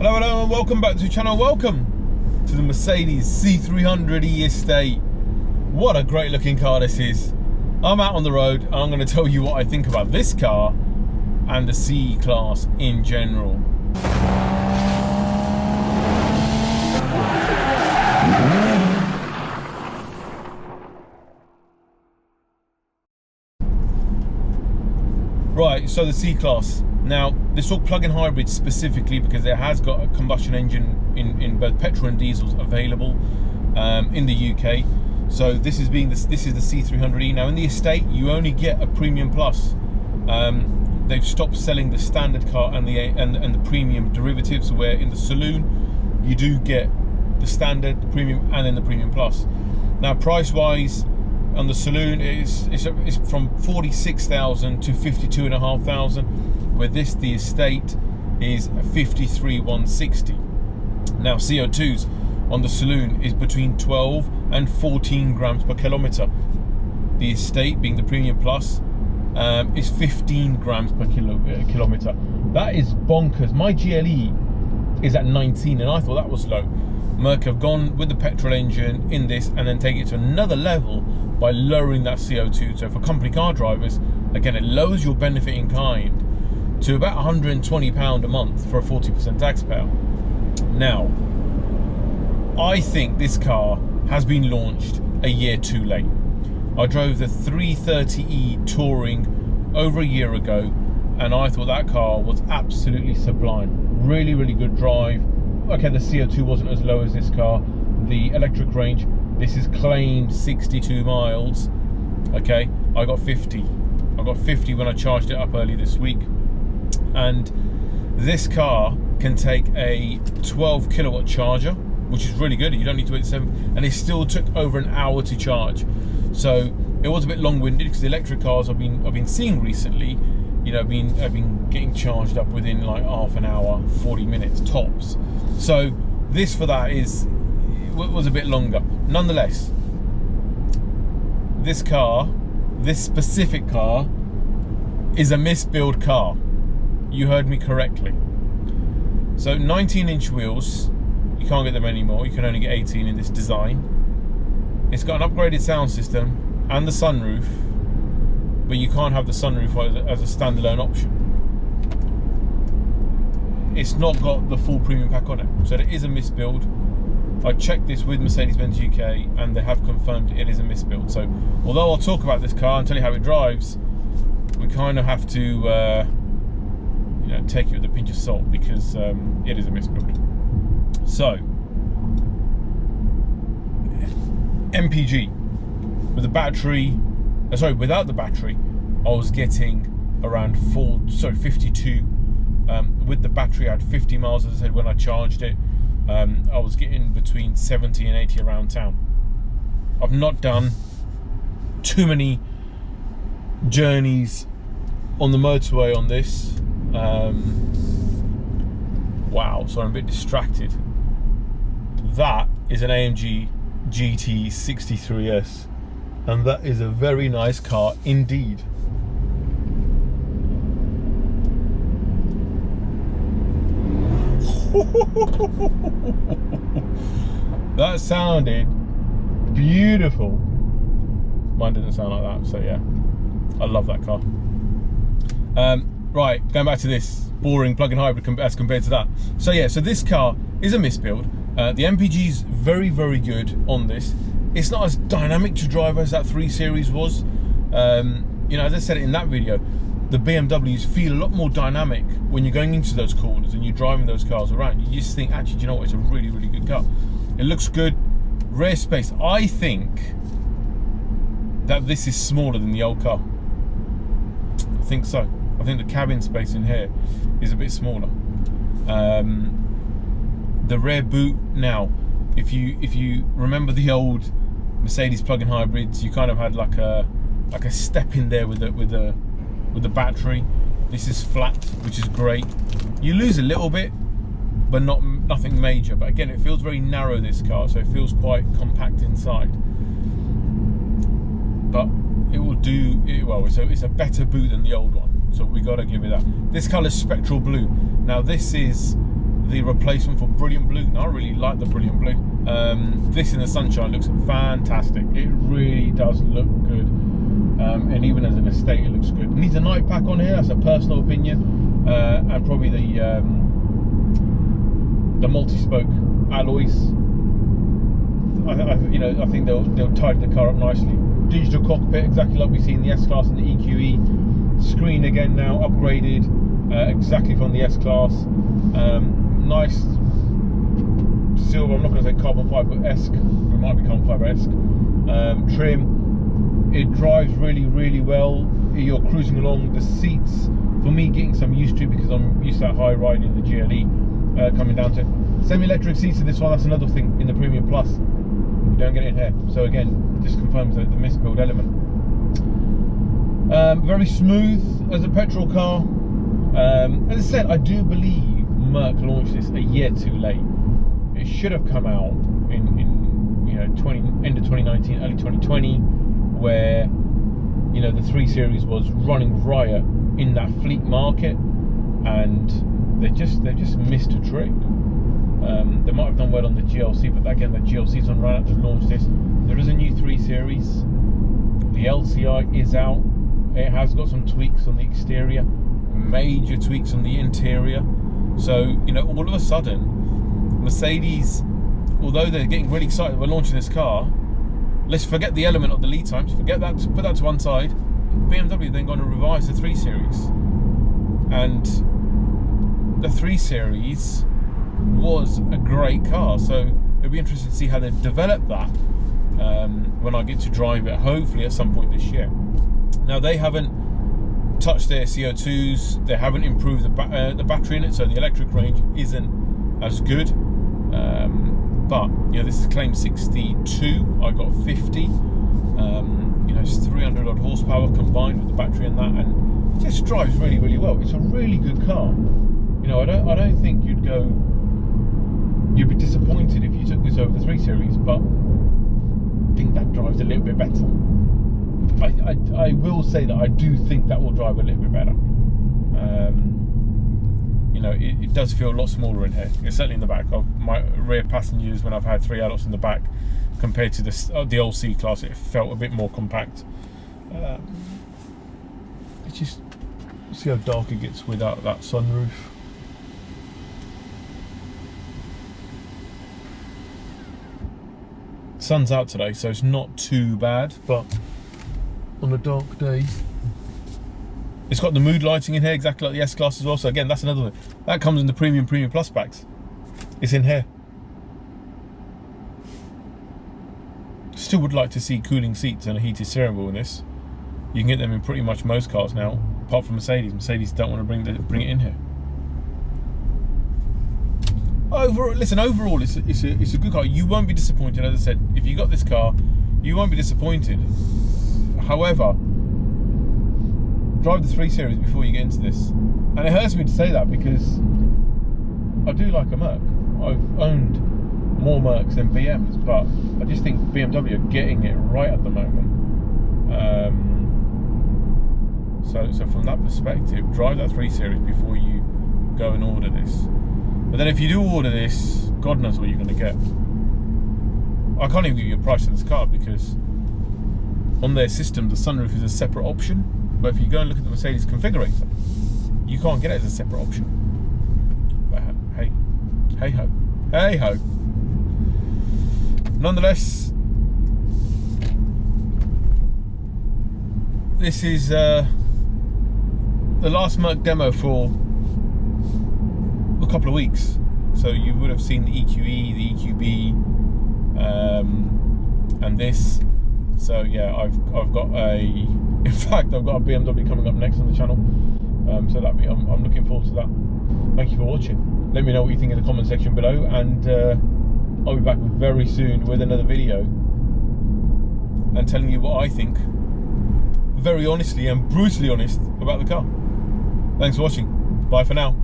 Hello, hello, and welcome back to the channel. Welcome to the Mercedes C300e Estate. What a great looking car this is. I'm out on the road and I'm going to tell you what I think about this car and the C-Class in general. Right, so the C-Class. Now, this all plug-in hybrid specifically because it has got a combustion engine in both petrol and diesels available in the UK. So this is the C300e. Now in the Estate, you only get a Premium Plus. They've stopped selling the standard car and the premium derivatives, where in the saloon you do get the standard, the premium, and then the Premium Plus. Now price-wise, on the saloon it's from 46,000 to 52,500, where the Estate is 53,160. Now CO2s on the saloon is between 12 and 14 grams per kilometre. The Estate, being the Premium Plus, is 15 grams per kilometre. That is bonkers. My GLE is at 19 and I thought that was low. Merc have gone with the petrol engine in this and then take it to another level by lowering that CO2. So for company car drivers, again, it lowers your benefit in kind to about £120 a month for a 40% taxpayer. Now, I think this car has been launched a year too late. I drove the 330e Touring over a year ago and I thought that car was absolutely sublime. Really, really good drive. Okay, the CO2 wasn't as low as this car. The electric range, this is claimed 62 miles. Okay, I got 50. I got 50 when I charged it up early this week. And this car can take a 12 kilowatt charger, which is really good. You don't need to wait 7, and it still took over an hour to charge. So it was a bit long-winded because the electric cars I've been seeing recently, you know, I've been getting charged up within like half an hour, 40 minutes tops. So this for that was a bit longer. Nonetheless, this specific car is a misbuilt car. You heard me correctly. So 19-inch wheels, you can't get them anymore. You can only get 18 in this design. It's got an upgraded sound system and the sunroof, but you can't have the sunroof as a standalone option. It's not got the full premium pack on it, so it is a misbuild. I checked this with Mercedes-Benz UK and they have confirmed it is a misbuild. So although I'll talk about this car and tell you how it drives, we kind of have to you know, take it with a pinch of salt because it is a misbuild. So MPG with the battery, without the battery, I was getting around 52. With the battery, I had 50 miles, as I said, when I charged it. I was getting between 70 and 80 around town. I've not done too many journeys on the motorway on this. Wow, sorry, I'm a bit distracted. That is an AMG GT 63S, and that is a very nice car indeed. That sounded beautiful. Mine didn't sound like that, so yeah, I love that car. Right, going back to this boring plug-in hybrid as compared to that. So yeah, so this car is a misbuild. The MPG is very, very good on this. It's not as dynamic to drive as that 3 Series was. You know, as I said in that video, the BMWs feel a lot more dynamic when you're going into those corners and you're driving those cars around. You just think, actually, do you know what? It's a really, really good car. It looks good. Rear space. I think that this is smaller than the old car. I think so. I think the cabin space in here is a bit smaller. The rear boot, now, if you remember the old Mercedes plug-in hybrids, you kind of had like a step in there with the battery. This is flat, which is great. You lose a little bit, but nothing major. But again, it feels very narrow, this car, so it feels quite compact inside. But it will do well. It's a better boot than the old one, so we got to give it that. This colour is spectral blue. Now this is the replacement for Brilliant Blue. And I really like the Brilliant Blue. This in the sunshine looks fantastic. It really does look good. And even as an estate, it looks good. It needs a night pack on here, that's a personal opinion. And probably the multi-spoke alloys. I think they'll tidy the car up nicely. Digital cockpit, exactly like we see in the S-Class and the EQE. Screen again now upgraded, exactly from the S-Class. Nice silver, I'm not going to say carbon fibre-esque, it might be carbon fibre-esque. Trim. It drives really, really well. You're cruising along. The seats, for me, getting some used to, because I'm used to that high ride in the GLE, coming down to semi-electric seats in this one. That's another thing in the Premium Plus. You don't get it in here. So again, just confirms the misbuild element. Very smooth as a petrol car. As I said, I do believe Merc launched this a year too late. It should have come out in end of 2019, early 2020, where the 3 Series was running riot in that fleet market, and they just missed a trick. They might have done well on the GLC, but again, the GLC's on run out to launch this. There is a new 3 Series. The LCI is out. It has got some tweaks on the exterior, major tweaks on the interior. So all of a sudden, Mercedes, although they're getting really excited about launching this car, let's forget the element of the lead times, forget that, put that to one side. BMW then going to revise the 3 Series. And the 3 Series was a great car, so it'll be interesting to see how they develop that when I get to drive it, hopefully at some point this year. Now, they haven't touched their CO2s, they haven't improved the battery in it, so the electric range isn't as good. But this is claimed 62. I got 50. It's 300 odd horsepower combined with the battery and that, and it just drives really, really well. It's a really good car. I don't think you'd be disappointed if you took this over the 3 Series, but I think that drives a little bit better. I will say that I do think that will drive a little bit better. It does feel a lot smaller in here. It's certainly in the back. Of my rear passengers, when I've had 3 adults in the back, compared to the old C-Class, it felt a bit more compact. It's just, see how dark it gets without that sunroof. Sun's out today, so it's not too bad, but on a dark day. It's got the mood lighting in here, exactly like the S-Class as well. So again, that's another thing. That comes in the Premium Plus packs. It's in here. Still would like to see cooling seats and a heated steering wheel in this. You can get them in pretty much most cars now, apart from Mercedes. Mercedes don't want to bring it in here. Overall, it's a good car. You won't be disappointed. As I said, if you got this car, you won't be disappointed. However, drive the 3 Series before you get into this. And it hurts me to say that, because I do like a Merc. I've owned more Mercs than BMs, but I just think BMW are getting it right at the moment. So from that perspective, drive that 3 Series before you go and order this. But then if you do order this, God knows what you're going to get. I can't even give you a price on this car, because on their system the sunroof is a separate option. But if you go and look at the Mercedes configurator, you can't get it as a separate option. But hey ho. Nonetheless, this is the last Merc demo for a couple of weeks. So you would have seen the EQE, the EQB, and this. So yeah, I've got in fact I've got a BMW coming up next on the channel. So I'm looking forward to that. Thank you for watching. Let me know what you think in the comment section below, and I'll be back very soon with another video and telling you what I think, very honestly and brutally honest, about the car. Thanks for watching. Bye for now.